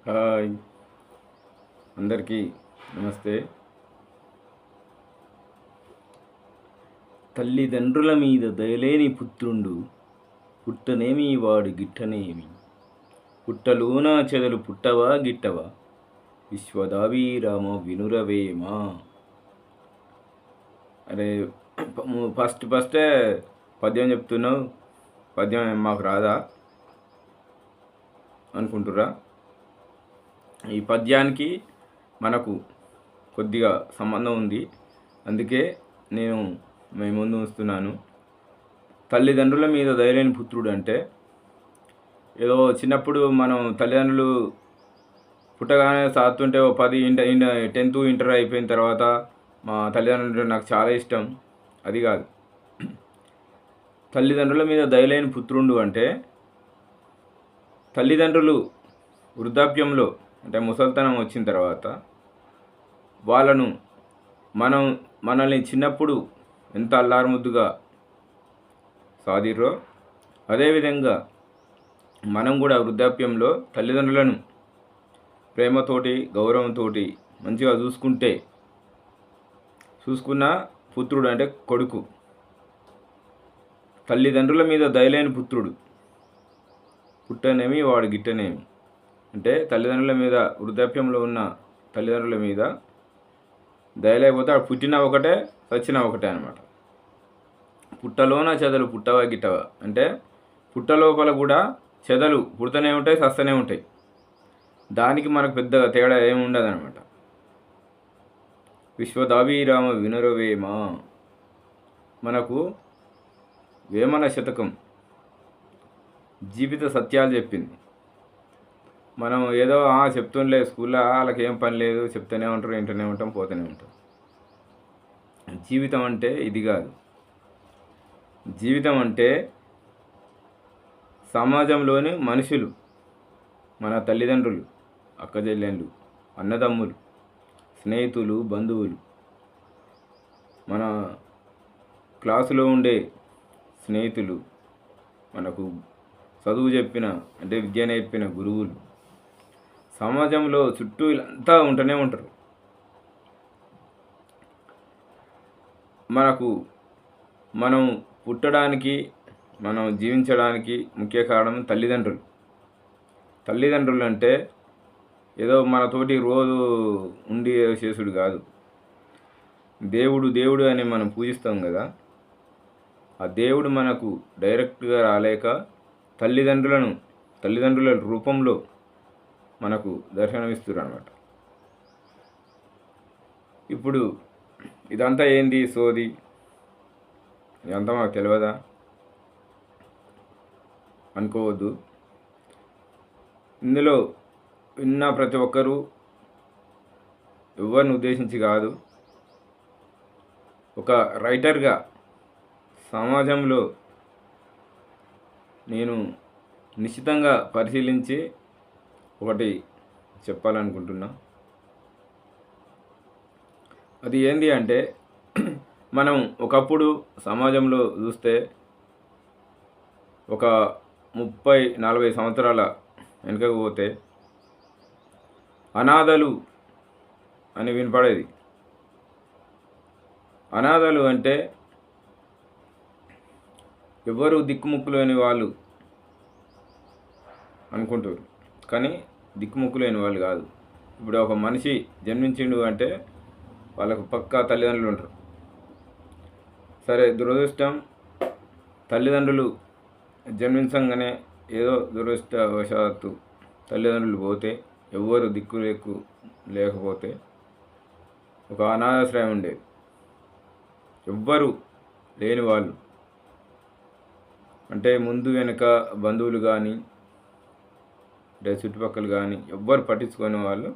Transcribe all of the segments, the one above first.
Hi అందరికీ నమస్తే. తల్లిదండ్రుల మీద దయలేని పుత్రుండు పుట్టనేమి వాడు గిట్టనేమి. పుట్టలోన చెదలు పుట్టవా గిట్టవా, విశ్వదాభిరామ వినురవేమా. అరే ఫస్టే పద్యం చెప్తున్నావు, పద్యం మాకు రాదా అనుకుంటురా? ఈ పద్యానికి మనకు కొద్దిగా సంబంధం ఉంది, అందుకే నేను మీ ముందు ఉంచుతున్నాను. తల్లిదండ్రుల మీద దయలేని పుత్రుడు అంటే ఏదో చిన్నప్పుడు మనం తల్లిదండ్రులు పుట్టగానే సాదుతుంటే 10 ఇంటర్ అయిపోయిన తర్వాత మా తల్లిదండ్రులు నాకు చాలా ఇష్టం, అది కాదు. తల్లిదండ్రుల మీద దయలేని పుత్రుడు అంటే తల్లిదండ్రులు వృద్ధాప్యంలో అంటే ముసలితనం వచ్చిన తర్వాత మనల్ని చిన్నప్పుడు ఎంత అల్లారుముద్దుగా సాదిర్రో, అదేవిధంగా మనం కూడా వృద్ధాప్యంలో తల్లిదండ్రులను ప్రేమతోటి గౌరవంతో మంచిగా చూసుకున్న పుత్రుడు అంటే కొడుకు. తల్లిదండ్రుల మీద దయలేని పుత్రుడు పుట్టనేమి వాడు గిట్టనేమి. అంటే తల్లిదండ్రుల మీద, వృద్ధాప్యంలో ఉన్న తల్లిదండ్రుల మీద దయలేకపోతే ఆడు పుట్టినా ఒకటే చచ్చినా ఒకటే అనమాట. పుట్టలోన చెదలు పుట్టవా గిట్టవా అంటే పుట్ట లోపల కూడా చెదలు పుడుతూనే ఉంటాయి, చస్తూనే ఉంటాయి. దానికి మనకు పెద్దగా తేడా ఏమి ఉండదు అనమాట. విశ్వదాభిరామ వినురవేమ, మనకు వేమన శతకం జీవిత సత్యాలు చెప్పింది. మనం ఏదో చెప్తుండలే, స్కూల్లో వాళ్ళకి ఏం పని లేదు, చెప్తూనే ఉంటారు, వింటూనే ఉంటాం, పోతూనే ఉంటాం. జీవితం అంటే ఇది కాదు. జీవితం అంటే సమాజంలోని మనుషులు, మన తల్లిదండ్రులు, అక్కచెల్లెళ్ళు, అన్నదమ్ములు, స్నేహితులు, బంధువులు, మన క్లాసులో ఉండే స్నేహితులు, మనకు చదువు చెప్పిన అంటే విద్య నేర్పిన గురువులు, సమాజంలో చుట్టూ వీళ్ళంతా ఉంటూనే ఉంటారు. మనం పుట్టడానికి, మనం జీవించడానికి ముఖ్య కారణం తల్లిదండ్రులు. తల్లిదండ్రులు అంటే ఏదో మనతోటి రోజు ఉండి చేసుడు కాదు. దేవుడు అని మనం పూజిస్తాం కదా, ఆ దేవుడు మనకు డైరెక్ట్గా రాలేక తల్లిదండ్రుల రూపంలో మనకు దర్శనమిస్తారు అన్నమాట. ఇప్పుడు ఇదంతా ఏంది సోది, ఇదంతా మాకు తెలియదా అనుకోవద్దు. ఇందులో విన్న ప్రతి ఒక్కరూ ఎవరిని ఉద్దేశించి కాదు, ఒక రైటర్గా సమాజంలో నేను నిశ్చితంగా పరిశీలించి ఒకటి చెప్పాలనుకుంటున్నా. అది ఏంది అంటే, మనం ఒకప్పుడు సమాజంలో చూస్తే ఒక 30-40 సంవత్సరాల వెనుకకు పోతే అనాథలు అని వినపడేది. అనాథలు అంటే ఎవరు దిక్కుముక్కు లేని వాళ్ళు అనుకుంటారు, కానీ దిక్కుముక్కు లేని వాళ్ళు కాదు. ఇప్పుడు ఒక మనిషి జన్మించిండు అంటే వాళ్ళకు పక్కా తల్లిదండ్రులు ఉంటారు. సరే, దురదృష్టం తల్లిదండ్రులు జన్మించగానే ఏదో దురదృష్టవశాత్తు తల్లిదండ్రులు పోతే, ఎవ్వరు దిక్కు లేకపోతే ఒక అనాథాశ్రయం ఉండేది. ఎవ్వరు లేని వాళ్ళు అంటే ముందు వెనుక బంధువులు కానీ అంటే చుట్టుపక్కల కానీ ఎవ్వరు పట్టించుకునే వాళ్ళు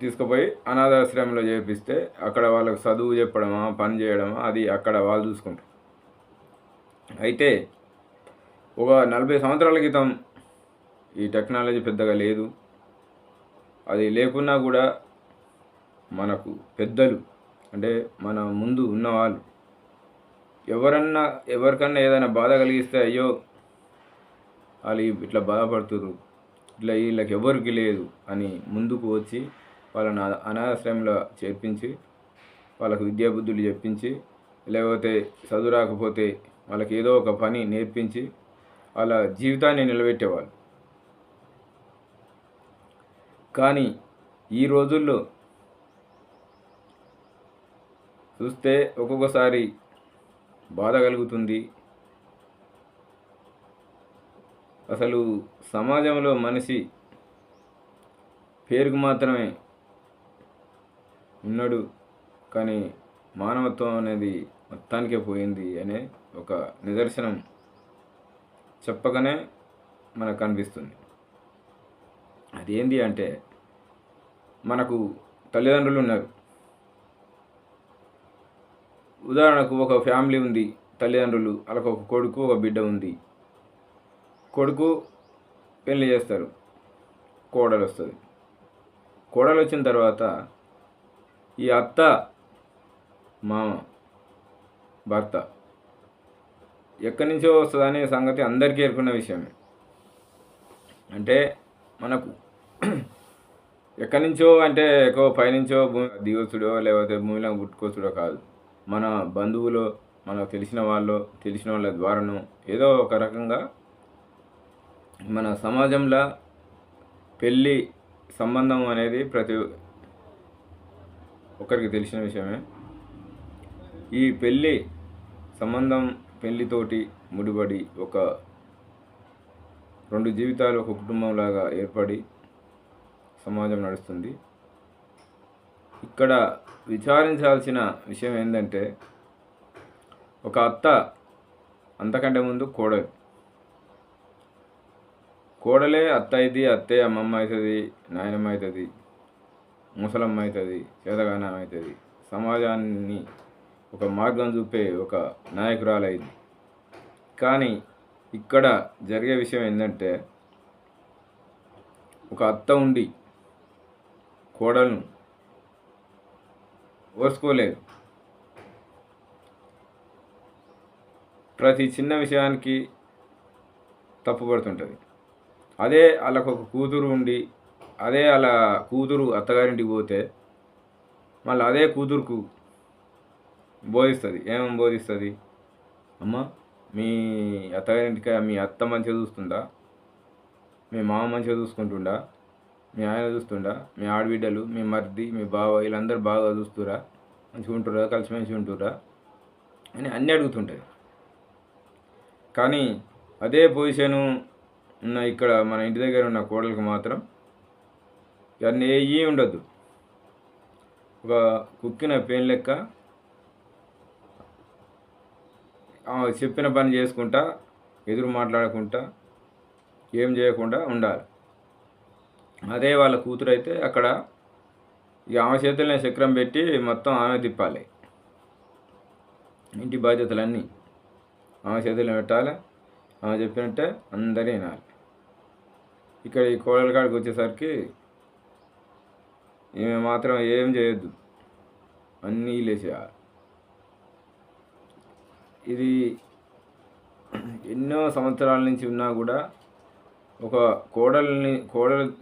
తీసుకుపోయి అనాథాశ్రమంలో చేర్పిస్తే అక్కడ వాళ్ళకు చదువు చెప్పడమా, పని చేయడమా, అది అక్కడ వాళ్ళు చూసుకుంటారు. అయితే ఒక 40 సంవత్సరాల క్రితం ఈ టెక్నాలజీ పెద్దగా లేదు. అది లేకున్నా కూడా మనకు పెద్దలు అంటే మన ముందు ఉన్నవాళ్ళు ఎవరికన్నా ఏదైనా బాధ కలిగిస్తే, అయ్యో వాళ్ళు ఇట్లా బాధపడుతుర్రు, ఇట్లా వీళ్ళకి ఎవరికి లేదు అని ముందుకు వచ్చి వాళ్ళని అనాథాశ్రమంలో చేర్పించి వాళ్ళకు విద్యాబుద్ధులు చెప్పించి, లేకపోతే చదువు రాకపోతే వాళ్ళకి ఏదో ఒక పని నేర్పించి వాళ్ళ జీవితాన్ని నిలబెట్టేవాళ్ళు. కానీ ఈ రోజుల్లో చూస్తే ఒక్కొక్కసారి బాధ కలుగుతుంది. అసలు సమాజంలో మనిషి పేరుకు మాత్రమే ఉన్నాడు, కానీ మానవత్వం అనేది మొత్తానికే పోయింది అనే ఒక నిదర్శనం చెప్పకనే మనకు కనిపిస్తుంది. అదేంటి అంటే, మనకు తల్లిదండ్రులు ఉన్నారు. ఉదాహరణకు ఒక ఫ్యామిలీ ఉంది, తల్లిదండ్రులు, వాళ్ళకు ఒక కొడుకు ఒక బిడ్డ ఉంది. కొడుకు పెళ్లి చేస్తారు, కోడలు వస్తుంది. కోడలు వచ్చిన తర్వాత ఈ అత్త మామ భర్త ఎక్కడి నుంచో వస్తుంది అనే సంగతి అందరికీ ఎరుకున్న విషయమే. అంటే మనకు ఎక్కడి నుంచో అంటే ఎక్కువ పైనుంచో దిగొచ్చుడో లేకపోతే భూమిలో పుట్టుకొచ్చుడో కాదు. మన బంధువులో, మనకు తెలిసిన వాళ్ళ ద్వారానో ఏదో ఒక రకంగా మన సమాజంలో పెళ్ళి సంబంధం అనేది ప్రతి ఒక్కరికి తెలిసిన విషయమే. ఈ పెళ్ళి సంబంధం పెళ్ళితోటి ముడిపడి ఒక 2 జీవితాలు ఒక కుటుంబంలాగా ఏర్పడి సమాజం నడుస్తుంది. ఇక్కడ విచారించాల్సిన విషయం ఏంటంటే, ఒక అత్త అంతకంటే ముందు కోడలే అత్త అయింది, అత్తే అమ్మమ్మ అవుతుంది, నాయనమ్మ అవుతుంది, ముసలమ్మ అవుతుంది, చేతగానం అవుతుంది, సమాజాన్ని ఒక మార్గం చూపే ఒక నాయకురాలు అయింది. కానీ ఇక్కడ జరిగే విషయం ఏంటంటే, ఒక అత్త ఉండి కోడలను ఓర్చుకోలేదు. ప్రతి చిన్న విషయానికి తప్పుపడుతుంటుంది. అదే వాళ్ళకు ఒక కూతురు ఉండి, అదే వాళ్ళ కూతురు అత్తగారింటికి పోతే మళ్ళీ అదే కూతురుకు బోధిస్తుంది. ఏమేమి బోధిస్తుంది? అమ్మ, మీ అత్తగారింటికి మీ అత్త మంచిగా చూస్తుందా? మీ మామ మంచిగా చూసుకుంటుండా? మీ ఆయన చూస్తుండా? మీ ఆడబిడ్డలు, మీ మర్ది, మీ బావ వీళ్ళందరూ బాగా చూస్తురా? మంచిగా ఉంటురా? కలిసిమెలిసి ఉంటురా? అని అన్నీ అడుగుతుంటుంది. కానీ అదే పొజిషను ఉన్న ఇక్కడ మన ఇంటి దగ్గర ఉన్న కోడలకు మాత్రం ఇవన్నీ ఏమీ ఉండద్దు. ఒక కుక్కిన పెయిన్ లెక్క చెప్పిన పని చేసుకుంటా, ఎదురు మాట్లాడకుండా, ఏం చేయకుండా ఉండాలి. అదే వాళ్ళ కూతురు అయితే అక్కడ ఇక ఆమె చేతులనే చక్రం పెట్టి మొత్తం ఆమె తిప్పాలి. ఇంటి బాధ్యతలన్నీ ఆమె చేతుల్లో పెట్టాలి. ఆమె చెప్పినట్టే అందరూ వినాలి. ఇక్కడ ఈ కోడల కాడికి వచ్చేసరికి ఈమె మాత్రం ఏం చేయొద్దు, అన్నీ లేచేయాలి. ఇది ఎన్నో సంవత్సరాల నుంచి ఉన్నా కూడా, ఒక కోడల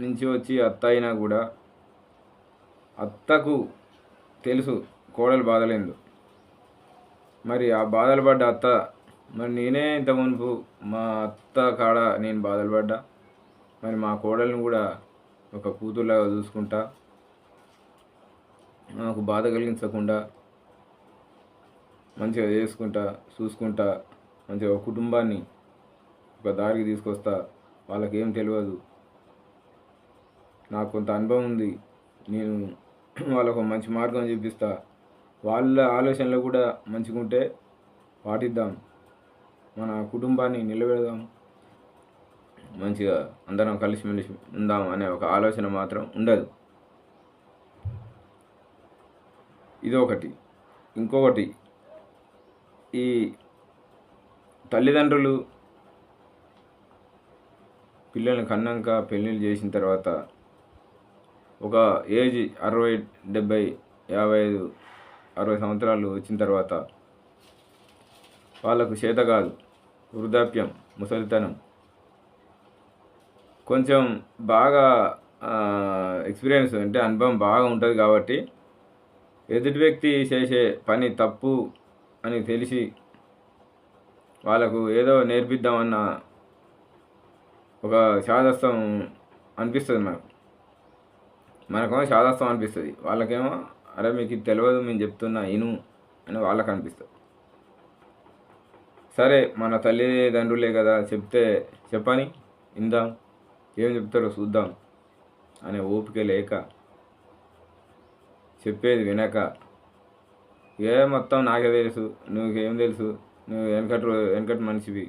నుంచి వచ్చి అత్త అయినా కూడా అత్తకు తెలుసు కోడలు బాధలేదు. మరి ఆ బాధలు పడ్డ అత్త, మరి నేనే ఇంత మునుపు మా అత్త కాడ నేను బాధలు పడ్డా, మరి మా కోడలను కూడా ఒక కూతురులాగా చూసుకుంటా, నాకు బాధ కలిగించకుండా మంచిగా చూసుకుంటా, మంచిగా ఒక కుటుంబాన్ని ఒక దారికి తీసుకొస్తా. వాళ్ళకేం తెలియదు, నాకు కొంత అనుభవం ఉంది, నేను వాళ్ళకు మంచి మార్గం చూపిస్తా, వాళ్ళ ఆలోచనలు కూడా మంచిగా ఉంటే పాటిద్దాం, మన కుటుంబాన్ని నిలబెడదాం, మంచిగా అందరం కలిసిమెలిసి ఉందాం అనే ఒక ఆలోచన మాత్రం ఉండదు. ఇదొకటి. ఇంకొకటి, ఈ తల్లిదండ్రులు పిల్లల్ని కన్నాక పెళ్ళిళ్ళు చేసిన తర్వాత ఒక ఏజ్ 60, 70, 55, 60 సంవత్సరాలు వచ్చిన తర్వాత వాళ్ళకు చేత కాదు, వృద్ధాప్యం, ముసలితనం, కొంచెం బాగా ఎక్స్పీరియన్స్ అంటే అనుభవం బాగా ఉంటుంది కాబట్టి ఎదుటి వ్యక్తి చేసే పని తప్పు అని తెలిసి వాళ్ళకు ఏదో నేర్పిద్దామన్న ఒక చాదస్తం అనిపిస్తుంది మనకేమో చాదస్తం అనిపిస్తుంది, వాళ్ళకేమో అరే మీకు ఇది తెలియదు మేము చెప్తున్నా ఇను అని వాళ్ళకి అనిపిస్తుంది. సరే మన తల్లిదండ్రులే కదా చెప్తే చెప్పని ఇందాం, ఏం చెప్తారో చూద్దాం అనే ఓపిక లేక చెప్పేది వినక మొత్తం నాకే తెలుసు, నువ్వేం తెలుసు, నువ్వు వెనకటి మనిషివి,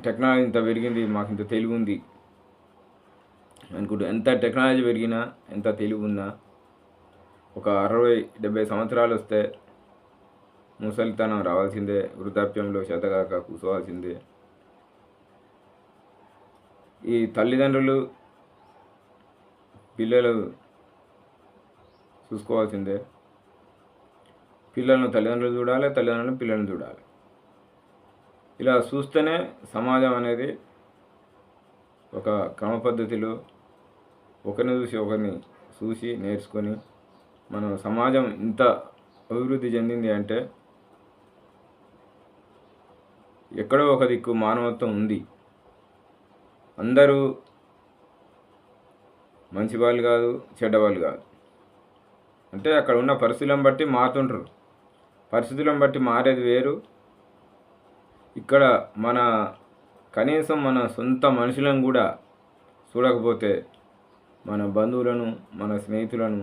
టెక్నాలజీ ఇంత పెరిగింది మాకు ఇంత తెలివి ఉంది అనుకుంటూ, ఎంత టెక్నాలజీ పెరిగినా ఎంత తెలివి ఉన్నా ఒక 60-70 సంవత్సరాలు వస్తే ముసలితనం రావాల్సిందే, వృద్ధాప్యంలో చేతగాక కూర్చోవాల్సిందే. ఈ తల్లిదండ్రులు పిల్లలు చూసుకోవాల్సిందే, పిల్లలను తల్లిదండ్రులు చూడాలి, తల్లిదండ్రులను పిల్లలను చూడాలి. ఇలా చూస్తేనే సమాజం అనేది ఒక క్రమ పద్ధతిలో ఒకరిని చూసి నేర్చుకొని మన సమాజం ఇంత అభివృద్ధి చెందింది అంటే ఎక్కడో ఒక దిక్కు మానవత్వం ఉంది. అందరూ మంచి వాళ్ళు కాదు, చెడ్డవాళ్ళు కాదు. అంటే అక్కడ ఉన్న పరిస్థితులను బట్టి మారుతుంటారు, పరిస్థితులను బట్టి మారేది వేరు. ఇక్కడ కనీసం మన సొంత మనుషులను కూడా చూడకపోతే మన బంధువులను, మన స్నేహితులను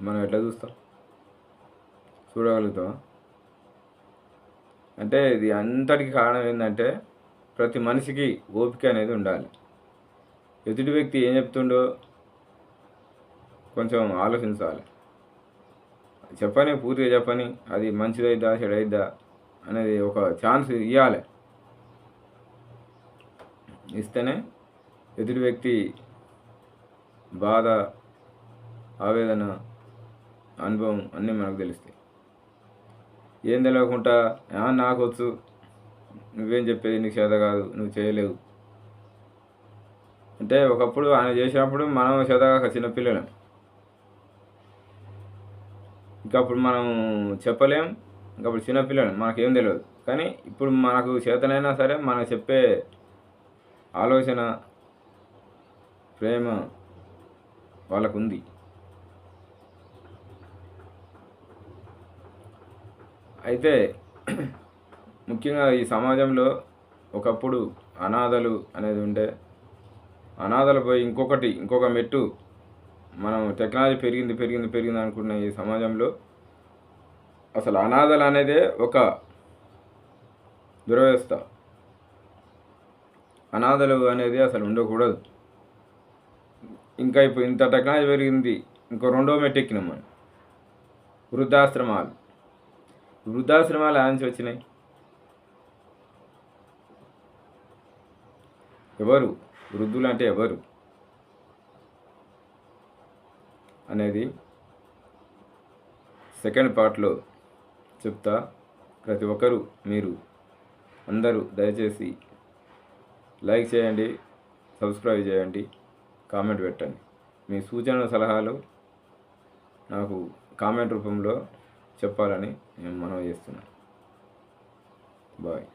మనం ఎట్లా చూస్తాం, చూడగలుగుతాం? అంటే ఇది అంతటికి కారణం ఏంటంటే ప్రతి మనిషికి ఓపిక అనేది ఉండాలి. ఎదుటి వ్యక్తి ఏం చెప్తుండో కొంచెం ఆలోచించాలి. పూర్తిగా చెప్పని అది మంచిదైద్దా చెడైద్దా అనేది ఒక ఛాన్స్ ఇవ్వాలి. ఇస్తేనే ఎదుటి వ్యక్తి బాధ, ఆవేదన, అనుభవం అన్నీ మనకు తెలుస్తాయి. ఏం తెలియకుండా నాకు వచ్చు, నువ్వేం చెప్పేది, నీకు చేత కాదు, నువ్వు చేయలేవు అంటే ఒకప్పుడు ఆయన చేసినప్పుడు మనం చేతగాక చిన్నపిల్లలం, ఇంకప్పుడు మనం చెప్పలేం, ఇంకప్పుడు చిన్నపిల్లలం, మనకేం తెలియదు. కానీ ఇప్పుడు మనకు చేతనైనా సరే మనకు చెప్పే ఆలోచన, ప్రేమ వాళ్ళకు ఉంది. అయితే ముఖ్యంగా ఈ సమాజంలో ఒకప్పుడు అనాథలు అనేది ఉండే, అనాథలు పోయి ఇంకొక మెట్టు మనం టెక్నాలజీ పెరిగింది అనుకున్న ఈ సమాజంలో అసలు అనాథలు అనేదే ఒక దురవ్యవస్థ. అనాథలు అనేది అసలు ఉండకూడదు. ఇంకా ఇప్పుడు ఇంత టెక్నాలజీ పెరిగింది, ఇంకో రెండో మెట్టు ఎక్కినాం మనం, వృద్ధాశ్రమాలు ఆంచి వచ్చినాయి. ఎవరు వృద్ధులు అంటే ఎవరు అనేది సెకండ్ పార్ట్లో చెప్తా. ప్రతి ఒక్కరూ మీరు అందరూ దయచేసి లైక్ చేయండి, సబ్స్క్రైబ్ చేయండి, కామెంట్ పెట్టండి. మీ సూచనల సలహాలు నాకు కామెంట్ రూపంలో చెప్పాలని నేను మనవి చేస్తున్నాను. బాయ్.